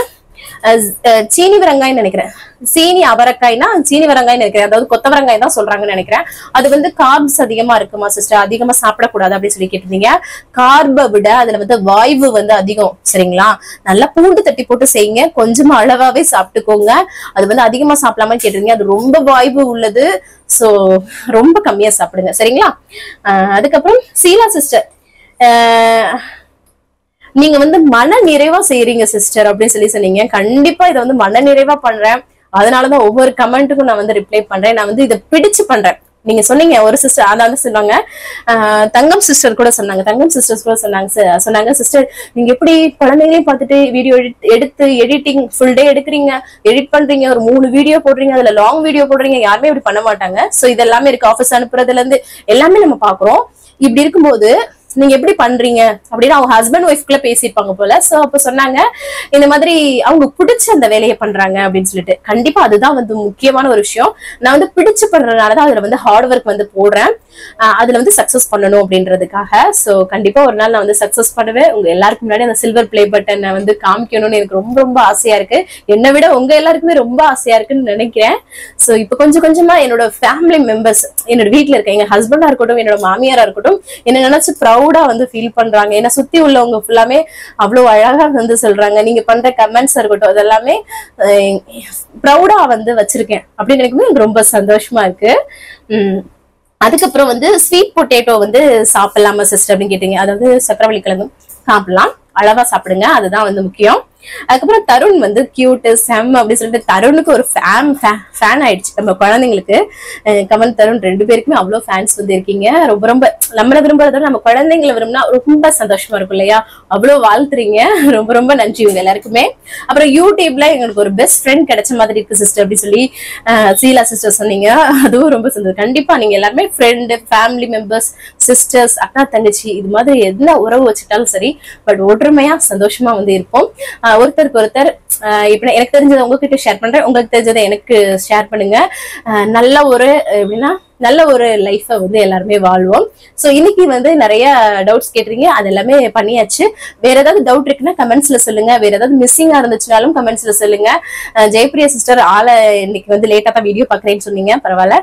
சீனி வரங்காய்ன்னு நினைக்கிறேன், சீனி அவரக்காய்னா சீனி வரங்காய்ன்னு நினைக்கிறேன், அதாவது கொத்தவரங்காய் தான் சொல்றாங்கன்னு நினைக்கிறேன். அது வந்து கார்ப்ஸ் அதிகமா இருக்குமா சிஸ்டர், அதிகமா சாப்பிடக்கூடாது அப்படின்னு சொல்லி கேட்டிருந்தீங்க. கார்பை விட அதுல வந்து வாய்வு வந்து அதிகம் சரிங்களா. நல்லா பூண்டு தட்டி போட்டு செய்யுங்க, கொஞ்சமா அளவாவே சாப்பிட்டுக்கோங்க. அது வந்து அதிகமா சாப்பிடலாமான்னு கேட்டிருந்தீங்க, அது ரொம்ப வாய்வு உள்ளது. சோ ரொம்ப கம்மியா சாப்பிடுங்க சரிங்களா. அதுக்கப்புறம் சீலா சிஸ்டர், நீங்க வந்து மன நிறைவா செய்யறீங்க சிஸ்டர் அப்படின்னு சொல்லி சொன்னீங்க. கண்டிப்பா இதை வந்து மன நிறைவா பண்றேன், அதனாலதான் ஒவ்வொரு கமெண்ட்டுக்கும் நான் வந்து ரிப்ளை பண்றேன். நான் வந்து இதை பிடிச்சு பண்றேன். நீங்க சொன்னீங்க ஒரு சிஸ்டர் அதாவது சொன்னாங்க, தங்கம் சிஸ்டர் கூட சொன்னாங்க, தங்கம் சிஸ்டர்ஸ் கூட சொன்னாங்க சிஸ்டர் நீங்க எப்படி குழந்தைங்களையும் பார்த்துட்டு வீடியோ எடுத்து எடிட்டிங் ஃபுல் டே எடுக்கிறீங்க, எடிட் பண்றீங்க, ஒரு 3 வீடியோ போடுறீங்க, அதுல லாங் வீடியோ போடுறீங்க, யாருமே இப்படி பண்ண மாட்டாங்க. சோ இதெல்லாமே இருக்கு, ஆஃபீஸ் அனுப்புறதுல இருந்து எல்லாமே நம்ம பாக்குறோம். இப்படி இருக்கும்போது நீங்க எப்படி பண்றீங்க அப்படின்னு அவங்க ஹஸ்பண்ட் ஒய்ஃப்குள்ள பேசியிருப்பாங்க போல. சோ அப்ப சொன்னாங்க இந்த மாதிரி அவங்க பிடிச்ச அந்த வேலையை பண்றாங்க அப்படின்னு சொல்லிட்டு. கண்டிப்பா அதுதான் வந்து முக்கியமான ஒரு விஷயம். நான் வந்து பிடிச்சு பண்றதுனாலதான் அதுல வந்து ஹார்ட் ஒர்க் வந்து போடுறேன், அதுல வந்து சக்சஸ் பண்ணணும் அப்படின்றதுக்காக. சோ கண்டிப்பா ஒரு நாள் நான் வந்து சக்சஸ் பண்ணுவேன். உங்க எல்லாருக்கும் முன்னாடி அந்த சில்வர் பிளே பட்டனை வந்து காமிக்கணும்னு எனக்கு ரொம்ப ரொம்ப ஆசையா இருக்கு. என்னை விட உங்க எல்லாருக்குமே ரொம்ப ஆசையா இருக்குன்னு நினைக்கிறேன். சோ இப்ப கொஞ்சம் கொஞ்சமா என்னோட ஃபேமிலி மெம்பர்ஸ், என்னோட வீட்டுல இருக்க எங்க ஹஸ்பண்டா இருக்கட்டும், என்னோட மாமியாரா இருக்கட்டும், என்ன நினைச்சு ப்ரௌடா வந்து ஃபீல் பண்றாங்க. என்ன சுத்தி உள்ளவங்க ஃபுல்லாமே அவ்வளவு அழகா வந்து சொல்றாங்க. நீங்க பண்ற கமெண்ட்ஸ் இருக்கட்டும், அதெல்லாமே ப்ரௌடா வந்து வச்சிருக்கேன் அப்படின்னு எனக்கு ரொம்ப சந்தோஷமா இருக்கு. அதுக்கப்புறம் வந்து ஸ்வீட் பொட்டேட்டோ வந்து சாப்பிடலாமா சிஸ்டர் அப்படின்னு கேட்டீங்க. அதாவது சக்கரவள்ளி கிழங்கு சாப்பிடலாம், அளவா சாப்பிடுங்க, அதுதான் வந்து முக்கியம். அதுக்கப்புறம் தருண் வந்து கியூட் செம் அப்படின்னு சொல்லிட்டு தருணுக்கு ஒரு ஃபேன் ஆயிடுச்சு நம்ம குழந்தைங்களுக்கு. கமல் தருண் 2 பேருக்குமே அவ்வளவு ஃபேன்ஸ் வந்து இருக்கீங்க. ரொம்ப ரொம்ப நம்மள விரும்புறத நம்ம குழந்தைங்களை விரும்பினா ரொம்ப சந்தோஷமா இருக்கும் இல்லையா. அவ்வளவு வாழ்த்துறீங்க, ரொம்ப ரொம்ப நன்றி உங்க எல்லாருக்குமே. அப்புறம் யூடியூப்ல எங்களுக்கு ஒரு பெஸ்ட் ஃப்ரெண்ட் கிடைச்ச மாதிரி இருக்கு சிஸ்டர் அப்படின்னு சொல்லி சீலா சிஸ்டர் சொன்னீங்க. அதுவும் ரொம்ப சந்தோஷம். கண்டிப்பா நீங்க எல்லாருமே ஃப்ரெண்டு, ஃபேமிலி மெம்பர்ஸ், சிஸ்டர்ஸ், அக்கா தங்கச்சி, இது மாதிரி என்ன உறவு வச்சுட்டாலும் சரி, பட் ஒற்றுமையா சந்தோஷமா வந்து இருப்போம். ஒருத்தருக்கு ஒருத்தர் இப்ப எனக்கு தெரிஞ்சதை உங்ககிட்ட ஷேர் பண்றேன், உங்களுக்கு தெரிஞ்சதை எனக்கு ஷேர் பண்ணுங்க. நல்ல ஒரு எப்படின்னா நல்ல ஒரு லைஃப வந்து எல்லாருமே வாழ்வோம். சோ இன்னைக்கு வந்து நிறைய டவுட்ஸ் கேட்டுறீங்க, அது எல்லாமே பண்ணியாச்சு. வேற ஏதாவது டவுட் இருக்குன்னா கமெண்ட்ஸ்ல சொல்லுங்க, வேற ஏதாவது மிஸ்ஸிங்கா இருந்துச்சுனாலும் கமெண்ட்ஸ்ல சொல்லுங்க. ஜெயப்பிரியா சிஸ்டர் இன்னைக்கு வந்து லேட்டா தான் வீடியோ பாக்குறேன்னு சொன்னீங்க, பரவாயில்ல.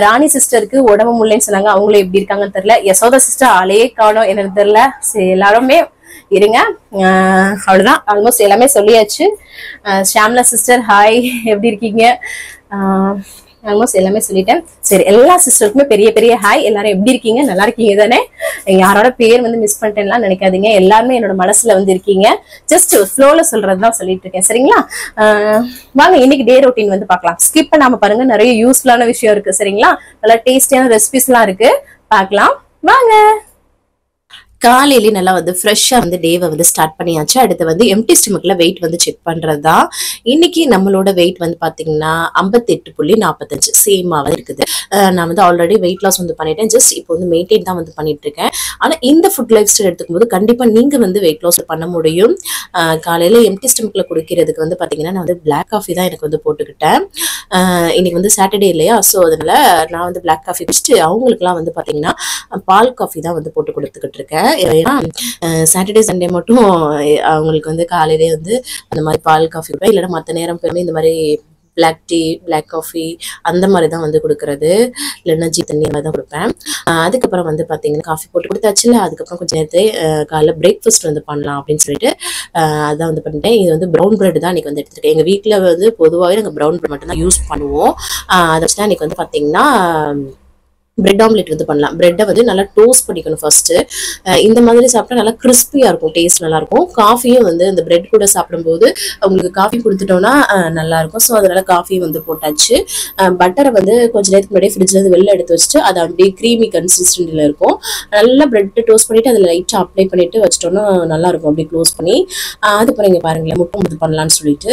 ராணி சிஸ்டருக்கு உடம்பு முடியலன்னு சொன்னாங்க, அவங்களும் எப்படி இருக்காங்கன்னு தெரியல. யசோதா சிஸ்டர் ஆளையே காணோம், எனக்கு தெரியல. எல்லாருமே இருங்க, அவ்வளவுதான், ஆல்மோஸ்ட் எல்லாமே சொல்லியாச்சு. ஷாம்லா சிஸ்டர் ஹாய், எப்படி இருக்கீங்க? ஆல்மோஸ்ட் எல்லாமே சொல்லிட்டேன். சரி, எல்லா சிஸ்டருக்குமே பெரிய பெரிய ஹாய். எல்லாரும் எப்படி இருக்கீங்க? நல்லா இருக்கீங்க தானே? யாரோட பேர் வந்து மிஸ் பண்ணிட்டேன்லாம் நினைக்காதீங்க, எல்லாருமே என்னோட மனசுல வந்து இருக்கீங்க. ஜஸ்ட் ஃப்ளோல சொல்றதுதான் சொல்லிட்டு இருக்கேன் சரிங்களா. வாங்க இன்னைக்கு டே ரொட்டீன் வந்து பார்க்கலாம். ஸ்கிப் பண்ணாம பாருங்க, நிறைய யூஸ்ஃபுல்லான விஷயம் இருக்கு சரிங்களா. நல்லா டேஸ்டியான ரெசிபிஸ் எல்லாம் இருக்கு, பார்க்கலாம் வாங்க. காலையிலேயே நல்லா வந்து ஃப்ரெஷ்ஷா வந்து டேவை வந்து ஸ்டார்ட் பண்ணியாச்சு. அடுத்து வந்து எம்டி ஸ்டமக்ல வெயிட் வந்து செக் பண்றது தான். இன்னைக்கு நம்மளோட வெயிட் வந்து பாத்தீங்கன்னா 58.45 சேமா இருக்குது. நான் வந்து ஆல்ரெடி வெயிட் லாஸ் வந்து பண்ணிட்டேன், ஜஸ்ட் இப்போ வந்து மெயின்டைன் தான் வந்து பண்ணிட்டு இருக்கேன். ஆனா இந்த ஃபுட் லைஃப் ஸ்டைல் எடுத்துக்கும் போது கண்டிப்பா நீங்க வந்து வெயிட் லாஸ் பண்ண முடியும். காலையில எம்டி ஸ்டமக்ல குடிக்கிறதுக்கு வந்து பாத்தீங்கன்னா நான் வந்து பிளாக் காஃபி தான் எனக்கு வந்து போட்டுக்கிட்டேன். இன்னைக்கு வந்து சாட்டர்டே இல்லையா, ஸோ அதனால நான் வந்து பிளாக் காஃபி குடிச்சிட்டு அவங்களுக்குலாம் வந்து பாத்தீங்கன்னா பால் காஃபி தான் வந்து போட்டு கொடுத்துக்கிட்டு இருக்கேன். ஏன்னா சாட்டர்டே சண்டே மட்டும் அவங்களுக்கு வந்து காலையிலே வந்து அந்த மாதிரி பால் காஃபி கொடுப்பேன், இல்லைன்னா மற்ற நேரம் போய் இந்த மாதிரி பிளாக் டீ, பிளாக் காஃபி அந்த மாதிரி தான் வந்து கொடுக்கறது, இல்லைன்னா ஜீ தண்ணி மாதிரி தான் கொடுப்பேன். அதுக்கப்புறம் வந்து பார்த்தீங்கன்னா காஃபி போட்டு கொடுத்தாச்சுல, அதுக்கப்புறம் கொஞ்சம் நேரத்தை காலைல பிரேக்ஃபாஸ்ட் வந்து பண்ணலாம் அப்படின்னு சொல்லிட்டு அதான் வந்து பண்ணிட்டேன். இது வந்து ப்ரௌன் பிரெட் தான் இன்னைக்கு வந்து எடுத்துருக்கேன். எங்கள் வீட்டில் வந்து பொதுவாகவே நாங்கள் ப்ரௌன் பிரெட் மட்டும் தான் யூஸ் பண்ணுவோம். அதை வச்சு தான் இன்னைக்கு வந்து பார்த்தீங்கன்னா பிரெட் ஆம்லெட் வந்து பண்ணலாம். பிரெட்டை வந்து நல்லா டோஸ்ட் பண்ணிக்கணும் ஃபர்ஸ்ட். இந்த மாதிரி சாப்பிட்டா நல்லா கிறிஸ்பியா இருக்கும், டேஸ்ட் நல்லா இருக்கும். காஃபியும் வந்து இந்த பிரெட் கூட சாப்பிடும்போது உங்களுக்கு காஃபி கொடுத்துட்டோம்னா நல்லா இருக்கும். ஸோ அதனால காஃபி வந்து போட்டாச்சு. பட்டரை வந்து கொஞ்ச நேரத்துக்கு முன்னாடியே ஃப்ரிட்ஜ்ல இருந்து வெளில எடுத்து வச்சுட்டு அது அப்படியே க்ரீமி கன்சிஸ்டன்ட்ல இருக்கும். நல்லா பிரெட் டோஸ்ட் பண்ணிட்டு அதில் லைட்டாக அப்ளை பண்ணிட்டு வச்சிட்டோம்னா நல்லா இருக்கும். அப்படியே க்ளோஸ் பண்ணி அதுக்கப்புறம் இங்கே பாருங்களேன், முட்டை இது பண்ணலான்னு சொல்லிட்டு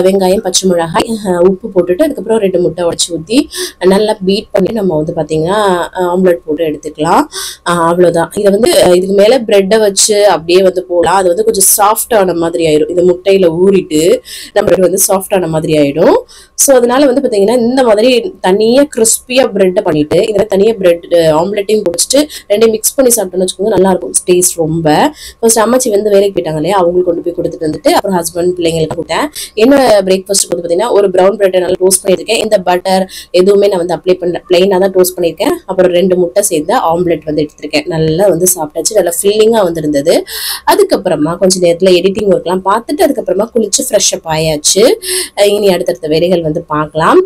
வெங்காயம், பச்சை மிளகாய், உப்பு போட்டுட்டு அதுக்கப்புறம் 2 முட்டை உடச்சி ஊற்றி நல்லா பீட் பண்ணி நம்ம வந்து பார்த்தீங்கன்னா ஆம்லெட் போட்டு எடுத்துக்கலாம். அவ்வளவுதான். இதை வந்து இதுக்கு மேல பிரெட்டை வச்சு அப்படியே வந்து போடலாம். அது வந்து கொஞ்சம் சாஃப்டான மாதிரி ஆயிடும். இந்த முட்டையில ஊறிட்டு நம்ம வந்து சாஃப்டான மாதிரி ஆயிடும். ஸோ அதனால வந்து பாத்தீங்கன்னா இந்த மாதிரி தனியா கிறிஸ்பியா பிரெட்டை பண்ணிட்டு இதுல தனியா பிரெட் ஆம்லெட்டையும் பிடிச்சிட்டு ரெண்டையும் மிக்ஸ் பண்ணி சாப்பிட்டோம்னு வச்சுக்கோங்க, நல்லா இருக்கும் டேஸ்ட் ரொம்ப. ஃபர்ஸ்ட் அம்மாச்சி வந்து வேலைக்கு போயிட்டாங்க இல்லையா, அவங்களுக்கு கொண்டு போய் கொடுத்துட்டு வந்துட்டு அப்புறம் ஹஸ்பண்ட் பிள்ளைங்களுக்கு கொடுத்தேன். என்னோட பிரேக்ஃபாஸ்ட்டுக்கு வந்து பாத்தீங்கன்னா ஒரு ப்ரௌன் பிரெட்டை நல்லா டோஸ்ட் பண்ணியிருக்கேன். இந்த பட்டர் எதுவுமே நான் வந்து அப்ளை பண்ணல, பிளைனா தான் டோஸ்ட் பண்ணியிருக்கேன். அப்புறம் 2 முட்டை சேர்த்து ஆம்லெட் வந்து எடுத்திருக்கேன். நல்லா வந்து சாப்பிட்டாச்சு, நல்லா ஃபில்லிங்கா வந்து இருந்தது. அதுக்கப்புறமா கொஞ்சம் நேரத்துல எடிட்டிங் ஒர்க்லாம் பார்த்துட்டு அதுக்கப்புறமா குளிச்சு ஃப்ரெஷ் அப் ஆயாச்சு. இனி அடுத்தடுத்த வேலைகள் வந்து பார்க்கலாம்.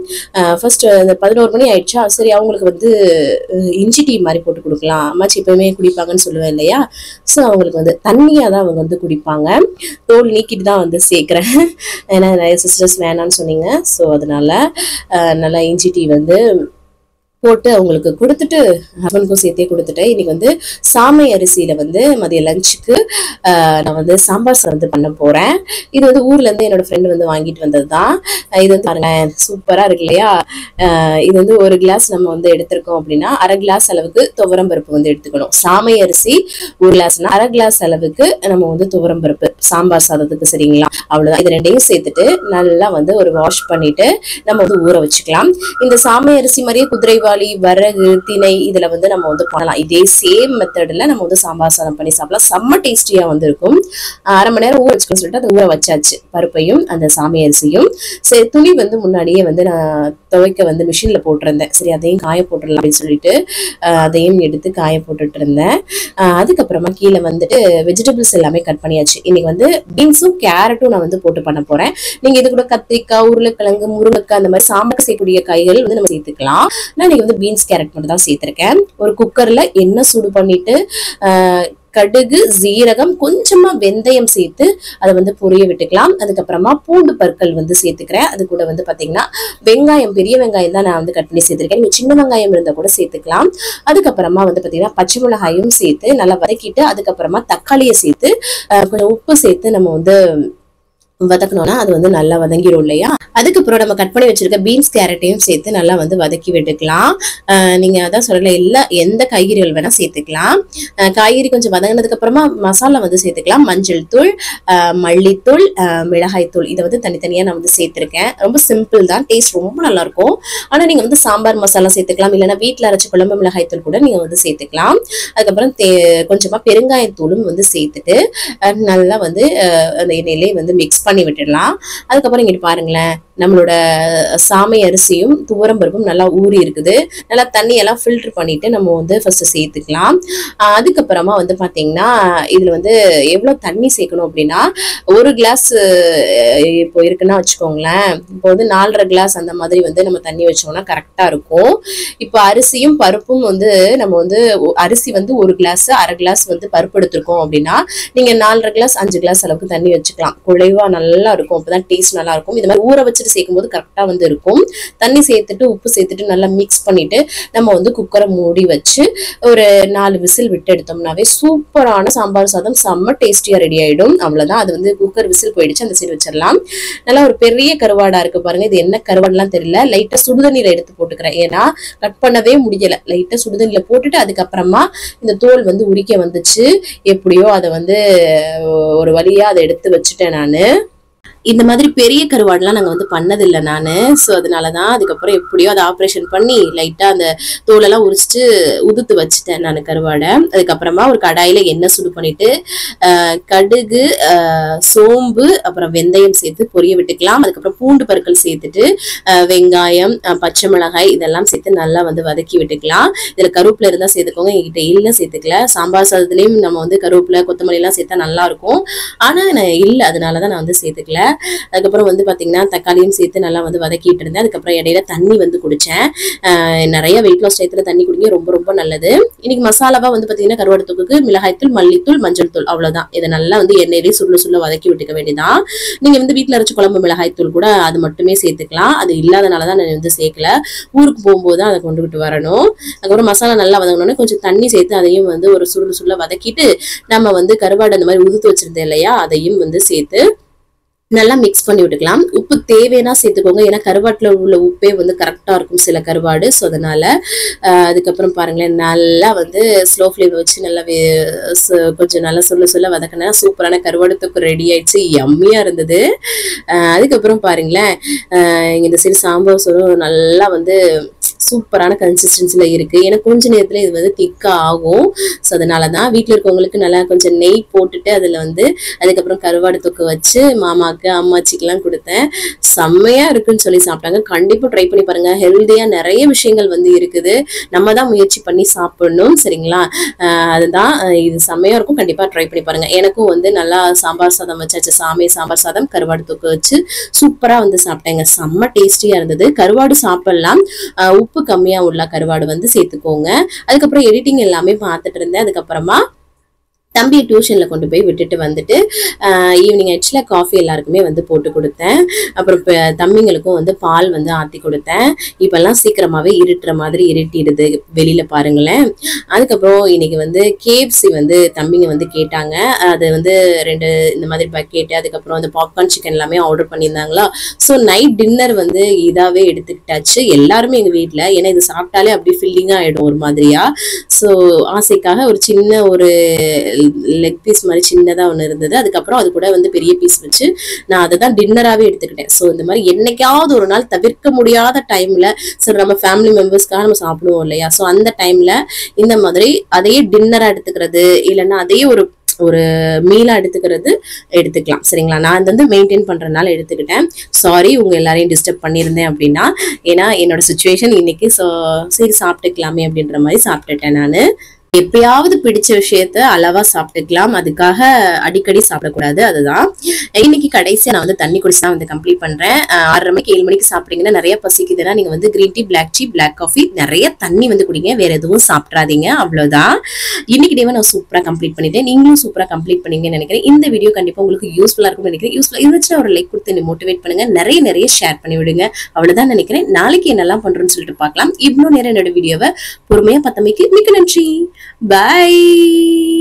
ஃபர்ஸ்ட் 11 மணி ஆயிடுச்சா, சரி அவங்களுக்கு வந்து இஞ்சி டீ மாதிரி போட்டு கொடுக்கலாம். அம்மாச்சி எப்பவுமே குடிப்பாங்கன்னு சொல்லுவேன் இல்லையா, ஸோ அவங்களுக்கு வந்து தண்ணியா தான் அவங்க வந்து குடிப்பாங்க. தோல் நீக்கிட்டு தான் வந்து சேர்க்கிறேன், ஏன்னா நிறைய சிஸ்டர்ஸ் வேணான்னு சொன்னீங்க. ஸோ அதனால நல்லா இஞ்சி டீ வந்து போட்டு அவங்களுக்கு கொடுத்துட்டு ஹஸ்பண்டுக்கும் சேர்த்தே கொடுத்துட்டேன். இன்னைக்கு வந்து சாமை அரிசியில வந்து மதிய லஞ்சுக்கு நான் வந்து சாம்பார் வந்து பண்ண போறேன். இது வந்து ஊர்ல இருந்து என்னோட ஃப்ரெண்டு வந்து வாங்கிட்டு வந்ததுதான். இது வந்து பாருங்க சூப்பரா இருக்கு இல்லையா. இது வந்து 1 கிளாஸ் நம்ம வந்து எடுத்திருக்கோம் அப்படின்னா 1/2 கிளாஸ் அளவுக்கு துவரம் பருப்பு வந்து எடுத்துக்கணும். சாமை அரிசி 1 கிளாஸ்னா 1/2 கிளாஸ் அளவுக்கு நம்ம வந்து துவரம் பருப்பு சாம்பார் சாதத்துக்கு, சரிங்களா? அவ்வளவுதான். இது ரெண்டையும் சேர்த்துட்டு நல்லா வந்து ஒரு வாஷ் பண்ணிட்டு நம்ம வந்து ஊற வச்சுக்கலாம். இந்த சாமை அரிசி மாதிரியே குதிரைவாளி, வரகு, திணை இதுல வந்து நம்ம வந்து பண்ணலாம். இதே சேம் மெத்தட்ல நம்ம வந்து சாம்பார் சாதம் பண்ணி சாப்பிடலாம். செம்ம டேஸ்டியா வந்து இருக்கும். 1/2 மணி நேரம் ஊற வச்சுக்கணும்னு சொல்லிட்டு அதை ஊற வச்சாச்சு, பருப்பையும் அந்த சாமை அரிசியும். சரி, துணி வந்து முன்னாடியே வந்து நான் துவைக்க வந்து மிஷின்ல போட்டிருந்தேன். சரி அதையும் காய போட்டுடலாம் அப்படின்னு சொல்லிட்டு அதையும் எடுத்து காய போட்டுட்டு இருந்தேன். அதுக்கப்புறமா கீழே வந்துட்டு வெஜிடபிள்ஸ் எல்லாமே கட் பண்ணியாச்சு. இன்னைக்கு வந்து பீன்ஸும் கேரட்டும் நான் வந்து போட்டு பண்ண போறேன். நீங்க இது கூட கத்திரிக்காய், உருளைக்கிழங்கு, முருங்கைக்காய் அந்த மாதிரி சாம்பார் செய்யக்கூடிய காய்கள் வந்து நம்ம சேர்த்துக்கலாம். நான் வந்து பீன்ஸ் கேரட் மட்டும் தான் சேர்த்திருக்கேன். ஒரு குக்கர்ல எண்ணெய் சூடு பண்ணிட்டு கடுகு, சீரகம், கொஞ்சமா வெந்தயம் சேர்த்து அதை வந்து பொரிய விட்டுக்கலாம். அதுக்கப்புறமா பூண்டு பற்கள் வந்து சேர்த்துக்கிறேன். அது கூட வந்து பாத்தீங்கன்னா வெங்காயம், பெரிய வெங்காயம் தான் நான் வந்து கட் பண்ணி சேர்த்திருக்கேன். நீங்க சின்ன வெங்காயம் இருந்தா கூட சேர்த்துக்கலாம். அதுக்கப்புறமா வந்து பாத்தீங்கன்னா பச்சை மிளகாயும் சேர்த்து நல்லா வதக்கிட்டு அதுக்கப்புறமா தக்காளியை சேர்த்து கொஞ்சம் உப்பு சேர்த்து நம்ம வந்து வதக்கணும்னா அது வந்து நல்லா வதங்கிடும் இல்லையா. அதுக்கப்புறம் நம்ம கட் பண்ணி வச்சிருக்க பீன்ஸ் கேரட்டையும் சேர்த்து நல்லா வந்து வதக்கி விட்டுக்கலாம். நீங்க அதான் சொல்லல, எந்த காய்கறிகள் வேணா சேர்த்துக்கலாம். காய்கறி கொஞ்சம் வதங்கினதுக்கு அப்புறமா மசாலா வந்து சேர்த்துக்கலாம். மஞ்சள் தூள், மல்லித்தூள், மிளகாய் தூள், இதை வந்து தனித்தனியா நான் வந்து சேர்த்திருக்கேன். ரொம்ப சிம்பிள் தான், டேஸ்ட் ரொம்ப நல்லா இருக்கும். ஆனா நீங்க வந்து சாம்பார் மசாலா சேர்த்துக்கலாம், இல்லைன்னா வீட்டுல அரைச்ச குழம்பு மிளகாய் தூள் கூட நீங்க வந்து சேர்த்துக்கலாம். அதுக்கப்புறம் கொஞ்சமா பெருங்காயத்தூளும் வந்து சேர்த்துட்டு நல்லா வந்து அந்த எண்ணெயிலே வந்து மிக்ஸ் பண்ணி விட்டுடலாம். அதுக்கப்புறம் இங்க பாருங்களேன், நம்மளோட சாமை அரிசியும் துவரம் பருப்பும் நல்லா ஊறி இருக்குது. நல்லா தண்ணியெல்லாம் ஃபில்டர் பண்ணிட்டு நம்ம வந்து ஃபர்ஸ்ட் சேர்த்துக்கலாம். அதுக்கப்புறமா வந்து பாத்தீங்கன்னா இதுல வந்து எவ்வளவு தண்ணி சேர்க்கணும் அப்படின்னா 1 கிளாஸ் இப்போ இருக்குன்னா வச்சுக்கோங்களேன், இப்போ வந்து 4.5 கிளாஸ் அந்த மாதிரி வந்து நம்ம தண்ணி வச்சோம்னா கரெக்டா இருக்கும். இப்போ அரிசியும் பருப்பும் வந்து நம்ம வந்து அரிசி வந்து 1 கிளாஸ் 1/2 கிளாஸ் வந்து பருப்பு எடுத்திருக்கோம் அப்படின்னா நீங்க 4.5 கிளாஸ் 5 கிளாஸ் அளவுக்கு தண்ணி வச்சுக்கலாம். குழைவா நல்லா இருக்கும், அப்பதான் டேஸ்ட் நல்லா இருக்கும். இது மாதிரி ஊற வச்சுட்டு சேர்க்கும் போது கரெக்டா வந்து இருக்கும். தண்ணி சேர்த்துட்டு உப்பு சேர்த்துட்டு நல்லா மிக்ஸ் பண்ணிட்டு நம்ம வந்து குக்கரை மூடி வச்சு ஒரு 4 விசில் விட்டு எடுத்தோம்னாவே சூப்பரான சாம்பார் சாதம் செம்ம டேஸ்டியா ரெடி ஆயிடும். அவ்வளவுதான். அது வந்து குக்கர் விசில் போயிடுச்சு, அந்த சைடு வச்சிடலாம். நல்லா ஒரு பெரிய கருவாடா இருக்கு பாருங்க. இது என்ன கருவாடுலாம் தெரியல. லைட்டா சுடுதண்ணில எடுத்து போட்டுக்கிறேன், ஏன்னா கட் பண்ணவே முடியல. லைட்டா சுடுதண்ணில போட்டுட்டு அதுக்கப்புறமா இந்த தோல் வந்து உரிக்க வந்துச்சு. எப்படியோ அதை வந்து ஒரு வழியா அதை எடுத்து வச்சுட்டேன் நானு. இந்த மாதிரி பெரிய கருவாடுலாம் நாங்க வந்து பண்ணதில்லை நானு. ஸோ அதனாலதான் அதுக்கப்புறம் எப்படியோ அதை ஆப்ரேஷன் பண்ணி லைட்டா அந்த தோலெல்லாம் உரிச்சிட்டு உதுத்து வச்சுட்டேன் நான் கருவாடை. அதுக்கப்புறமா ஒரு கடாயில எண்ணெய் சுடு பண்ணிட்டு கடுகு, சோம்பு, அப்புறம் வெந்தயம் சேர்த்து பொரிய விட்டுக்கலாம். அதுக்கப்புறம் பூண்டு பற்கள் சேர்த்துட்டு வெங்காயம், பச்சை மிளகாய் இதெல்லாம் சேர்த்து நல்லா வந்து வதக்கி விட்டுக்கலாம். இதுல கருவேப்பிலை இருந்தா சேர்த்துக்கோங்க, என்கிட்ட இல்லை சேர்த்துக்கல. சாம்பார் சாதத்துலயும் நம்ம வந்து கருவேப்பிலை, கொத்தமல்லி எல்லாம் சேர்த்தா நல்லா இருக்கும். ஆனா நான் இல்லை, அதனாலதான் நான் வந்து சேர்த்துக்கல. அதுக்கப்புறம் வந்து பாத்தீங்கன்னா தக்காளியும் சேர்த்து நல்லா வந்து வதக்கிட்டு இருந்தேன். அதுக்கப்புறம் இடையில தண்ணி வந்து குடிச்சேன். நிறைய வெயிட் லாஸ் டயத்துல தண்ணி குடிங்க, ரொம்ப ரொம்ப நல்லது. இன்னைக்கு மசாலாவா வந்து பாத்தீங்கன்னா கருவாடு தொக்குக்கு மிளகாய்த்தூள், மல்லித்தூள், மஞ்சள் தூள், அவ்வளவுதான். இதை நல்லா வந்து எண்ணெயிலே சுள்ள வதக்கி விட்டுக்க வேண்டியதான். நீங்க வந்து வீட்டுல அரைச்ச குழம்பு மிளகாய்த்தூள் கூட அது மட்டுமே சேர்த்துக்கலாம். அது இல்லாதனாலதான் நான் வந்து சேர்க்கல. ஊருக்கு போகும்போது தான் அதை கொண்டுகிட்டு வரணும். அதுக்கப்புறம் மசாலா நல்லா வதங்கணும்னு கொஞ்சம் தண்ணி சேர்த்து அதையும் வந்து ஒரு சுள்ள வதக்கிட்டு நம்ம வந்து கருவாடு அந்த மாதிரி உதுத்து வச்சிருந்தேன் இல்லையா, அதையும் வந்து சேர்த்து நல்லா மிக்ஸ் பண்ணி விட்டுக்கலாம். உப்பு தேவைன்னா சேர்த்துக்கோங்க, ஏன்னா கருவாட்டுல உள்ள உப்பே வந்து கரெக்டா இருக்கும் சில கருவாடு. ஸோ அதனால அதுக்கப்புறம் பாருங்களேன், நல்லா வந்து ஸ்லோ ஃப்ளேம்ல வச்சு நல்லா கொஞ்சம் நல்லா சொல்ல வதக்கினா சூப்பரான கருவாடு தொக்கு ரெடி ஆயிடுச்சு. யம்மியா இருந்தது. அதுக்கப்புறம் பாருங்களேன், இந்த சைடு சாம்பார் சோறும் நல்லா வந்து சூப்பரான கன்சிஸ்டன்சில இருக்கு. ஏன்னா கொஞ்ச நேரத்துல இது வந்து திக்கா ஆகும். ஸோ அதனாலதான் வீட்டுல இருக்கவங்களுக்கு நல்லா கொஞ்சம் நெய் போட்டுட்டு அதுல வந்து அதுக்கப்புறம் கருவாடு தொக்கு வச்சு மாமாக்கு அம்மாச்சிக்கெல்லாம் கொடுத்தேன். செம்மையா இருக்குன்னு சொல்லி சாப்பிட்டாங்க. கண்டிப்பா ட்ரை பண்ணி பாருங்க. ஹெல்தியா நிறைய விஷயங்கள் வந்து இருக்குது, நம்ம தான் முயற்சி பண்ணி சாப்பிடணும். சரிங்களா? அதுதான் இது செம்மையா இருக்கும். கண்டிப்பா ட்ரை பண்ணி பாருங்க. எனக்கும் வந்து நல்லா சாம்பார் சாதம் வச்சாச்சு. சாம்பார் சாதம் கருவாடு தொக்கு வச்சு சூப்பரா வந்து சாப்பிட்டேங்க. செம்ம டேஸ்டியா இருந்தது. கருவாடு சாப்பிடலாம், உப்பு கம்மியா உள்ள கருவாடு வந்து சேர்த்துக்கோங்க. அதுக்கப்புறம் எடிட்டிங் எல்லாமே பார்த்துட்டு இருந்தேன். அதுக்கப்புறமா தம்பியை டியூஷன்ல கொண்டு போய் விட்டுட்டு வந்துட்டு ஈவினிங் ஆயிடுச்சுல, காஃபி எல்லாருக்குமே வந்து போட்டு கொடுத்தேன். அப்புறம் தம்பிங்களுக்கும் வந்து பால் வந்து ஆத்தி கொடுத்தேன். இப்பெல்லாம் சீக்கிரமாவே இருட்டுற மாதிரி இருட்டிடுது வெளியில பாருங்களேன். அதுக்கப்புறம் இன்னைக்கு வந்து KFC வந்து தம்பிங்க வந்து கேட்டாங்க. அது வந்து 2 இந்த மாதிரி பக்கெட், அதுக்கப்புறம் வந்து பாப்கார்ன் சிக்கன் எல்லாமே ஆர்டர் பண்ணியிருந்தாங்களா. ஸோ நைட் டின்னர் வந்து இதாவே எடுத்துக்கிட்டாச்சு எல்லாருமே எங்க வீட்டுல. ஏன்னா இது சாப்பிட்டாலே அப்படி ஃபில்லிங்கா ஆயிடும் ஒரு மாதிரியா. ஸோ ஆசைக்காக ஒரு சின்ன ஒரு லெக் பீஸ் மாதிரி சின்னதா ஒன்று இருந்தது. அதுக்கப்புறம் அது கூட வந்து பெரிய பீஸ் வச்சு நான் அதை தான் டின்னராகவே எடுத்துக்கிட்டேன். ஸோ இந்த மாதிரி என்னைக்காவது ஒரு நாள் தவிர்க்க முடியாத டைம்ல சரி நம்ம ஃபேமிலி மெம்பர்ஸ்க்காக நம்ம சாப்பிடுவோம் இல்லையா. ஸோ அந்த டைம்ல இந்த மாதிரி அதையே டின்னரா எடுத்துக்கிறது, இல்லைன்னா அதையே ஒரு மீலா எடுத்துக்கலாம். சரிங்களா? நான் வந்து மெயின்டைன் பண்றதுனால எடுத்துக்கிட்டேன். சாரி உங்க எல்லாரையும் டிஸ்டர்ப் பண்ணியிருந்தேன் அப்படின்னா. ஏன்னா என்னோட சுச்சுவேஷன் இன்னைக்கு. சரி சாப்பிட்டுக்கலாமே அப்படின்ற மாதிரி சாப்பிட்டுட்டேன். நான் எப்பயாவது பிடிச்ச விஷயத்த அளவா சாப்பிட்டுக்கலாம், அதுக்காக அடிக்கடி சாப்பிடக்கூடாது. அதுதான் இன்னைக்கு கடைசியா நான் வந்து தண்ணி குடிச்சா வந்து கம்ப்ளீட் பண்றேன். 6:30 மணிக்கு 7 மணிக்கு சாப்பிட்டீங்கன்னா நிறைய பசிக்குதுன்னா நீங்க வந்து green tea, black tea, black coffee, நிறைய தண்ணி வந்து குடிங்க. வேற எதுவும் சாப்பிடாதீங்க. அவ்வளவுதான். இன்னைக்கு டேவை நான் சூப்பரா கம்ப்ளீட் பண்ணிட்டேன். நீங்களும் சூப்பரா கம்ப்ளீட் பண்ணீங்கன்னு நினைக்கிறேன். இந்த வீடியோ கண்டிப்பா உங்களுக்கு யூஸ்ஃபுல்லா இருக்கும்னு நினைக்கிறேன். யூஸ்ஃபுல்லா இருந்துச்சுன்னா ஒரு லைக் கொடுத்து மோட்டிவேட் பண்ணுங்க. நிறைய ஷேர் பண்ணி விடுங்க. அவ்வளவுதான் நினைக்கிறேன். நாளைக்கு என்னெல்லாம் பண்றோம்னு சொல்லிட்டு பார்க்கலாம். இவ்வளவு நேரம் என்னோட வீடியோவை பொறுமையா பார்த்தமைக்கு மிக்க நன்றி. Bye.